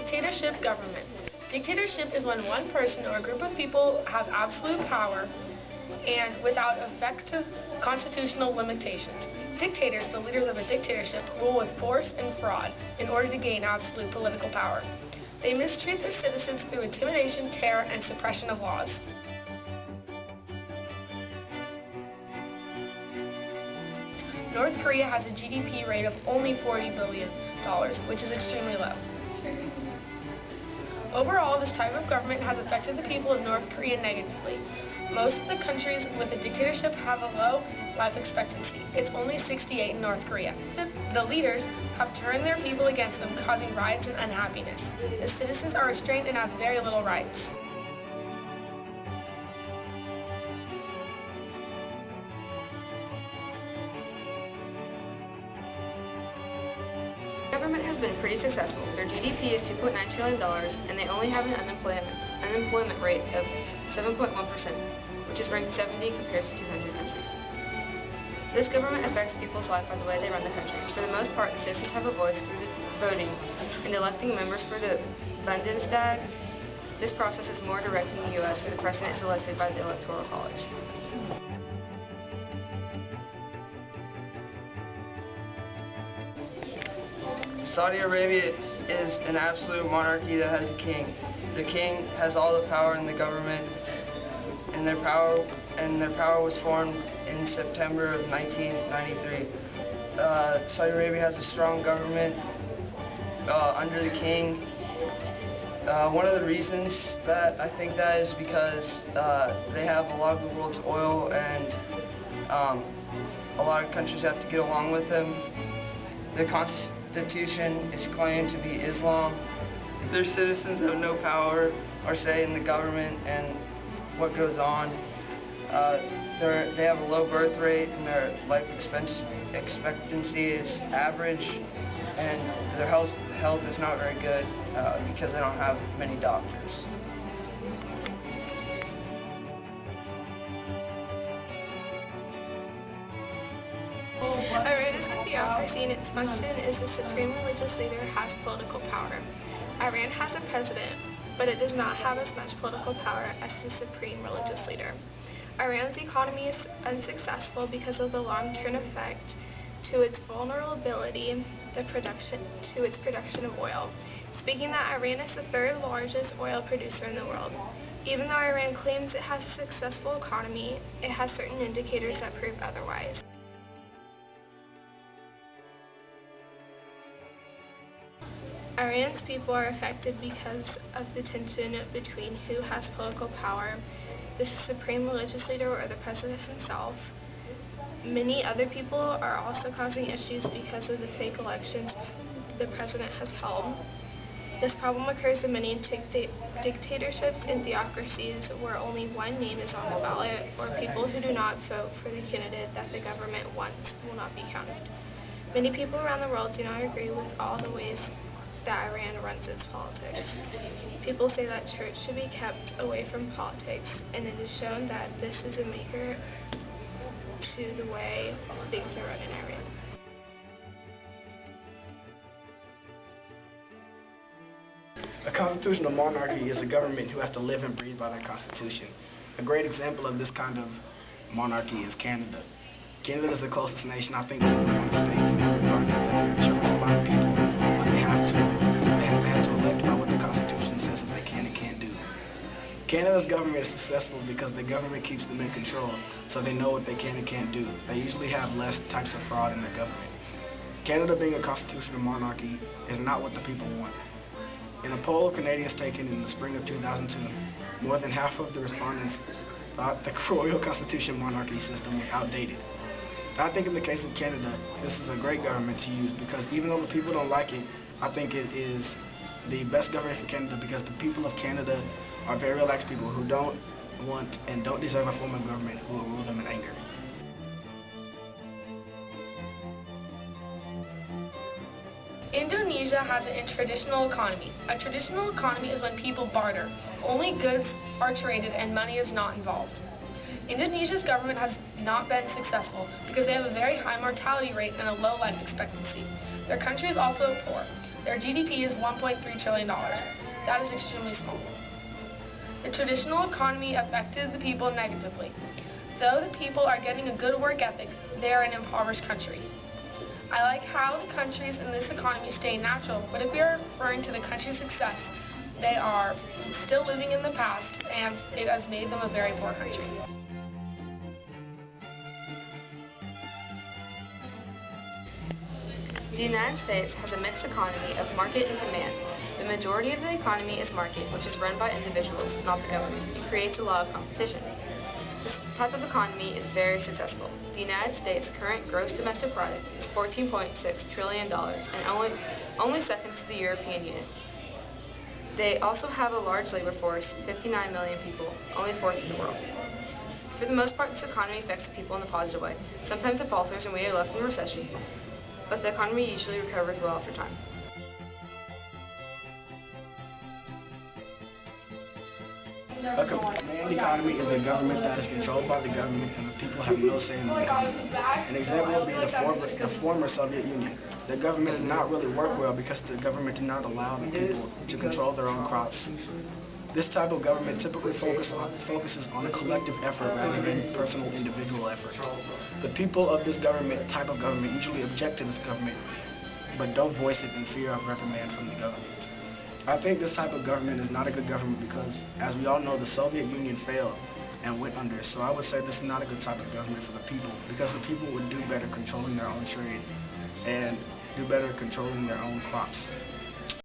Dictatorship government. Dictatorship is when one person or a group of people have absolute power and without effective constitutional limitations. Dictators, the leaders of a dictatorship, rule with force and fraud in order to gain absolute political power. They mistreat their citizens through intimidation, terror, and suppression of laws. North Korea has a GDP rate of only $40 billion, which is extremely low. Overall, this type of government has affected the people of North Korea negatively. Most of the countries with a dictatorship have a low life expectancy. It's only 68 in North Korea. The leaders have turned their people against them, causing riots and unhappiness. The citizens are restrained and have very little rights. The government has been pretty successful. Their GDP is $2.9 trillion, and they only have an unemployment rate of 7.1%, which is ranked 70 compared to 200 countries. This government affects people's life by the way they run the country. For the most part, the citizens have a voice through the voting and electing members for the Bundestag. This process is more direct in the U.S., where the president is elected by the Electoral College. Saudi Arabia is an absolute monarchy that has a king. The king has all the power in the government, and their power was formed in September of 1993. Saudi Arabia has a strong government under the king. One of the reasons that I think that is because they have a lot of the world's oil, and a lot of countries have to get along with them. Their constitution is claimed to be Islam. Their citizens have no power or say in the government and what goes on. They have a low birth rate, and their life expectancy is average, and their health is not very good because they don't have many doctors. Iran is a theocracy, and its function is the supreme religious leader has political power. Iran has a president, but it does not have as much political power as the supreme religious leader. Iran's economy is unsuccessful because of the long-term effect to its vulnerability to its production of oil. Speaking that, Iran is the third largest oil producer in the world. Even though Iran claims it has a successful economy, it has certain indicators that prove otherwise. Iran's people are affected because of the tension between who has political power, the supreme religious leader or the president himself. Many other people are also causing issues because of the fake elections the president has held. This problem occurs in many dictatorships and theocracies where only one name is on the ballot, or people who do not vote for the candidate that the government wants will not be counted. Many people around the world do not agree with all the ways that Iran runs its politics. People say that church should be kept away from politics, and it is shown that this is a maker to the way things are run in Iran. A constitutional monarchy is a government who has to live and breathe by their constitution. A great example of this kind of monarchy is Canada. Canada is the closest nation, I think, to the United States in regard to that they're chosen by the people, but they have to elect by what the Constitution says that they can and can't do. Canada's government is successful because the government keeps them in control, so they know what they can and can't do. They usually have less types of fraud in their government. Canada being a constitutional monarchy is not what the people want. In a poll of Canadians taken in the spring of 2002, more than half of the respondents thought the royal constitution monarchy system was outdated. I think in the case of Canada, this is a great government to use because even though the people don't like it, I think it is the best government for Canada because the people of Canada are very relaxed people who don't want and don't deserve a form of government who will rule them in anger. Indonesia has a traditional economy. A traditional economy is when people barter. Only goods are traded and money is not involved. Indonesia's government has not been successful because they have a very high mortality rate and a low life expectancy. Their country is also poor. Their GDP is $1.3 trillion. That is extremely small. The traditional economy affected the people negatively. Though the people are getting a good work ethic, they are an impoverished country. I like how the countries in this economy stay natural, but if we are referring to the country's success, they are still living in the past, and it has made them a very poor country. The United States has a mixed economy of market and demand. The majority of the economy is market, which is run by individuals, not the government, and creates a lot of competition. This type of economy is very successful. The United States' current gross domestic product is $14.6 trillion and only second to the European Union. They also have a large labor force, 59 million people, only fourth in the world. For the most part, this economy affects the people in a positive way. Sometimes it falters and we are left in a recession, but the economy usually recovers well after time. A command economy is a government that is controlled by the government and the people have no say in the economy. An example would be the former Soviet Union. The government did not really work well because the government did not allow the people to control their own crops. This type of government typically focuses on a collective effort rather than personal individual effort. The people of this type of government usually object to this government, but don't voice it in fear of reprimand from the government. I think this type of government is not a good government because, as we all know, the Soviet Union failed and went under. So I would say this is not a good type of government for the people because the people would do better controlling their own trade and do better controlling their own crops.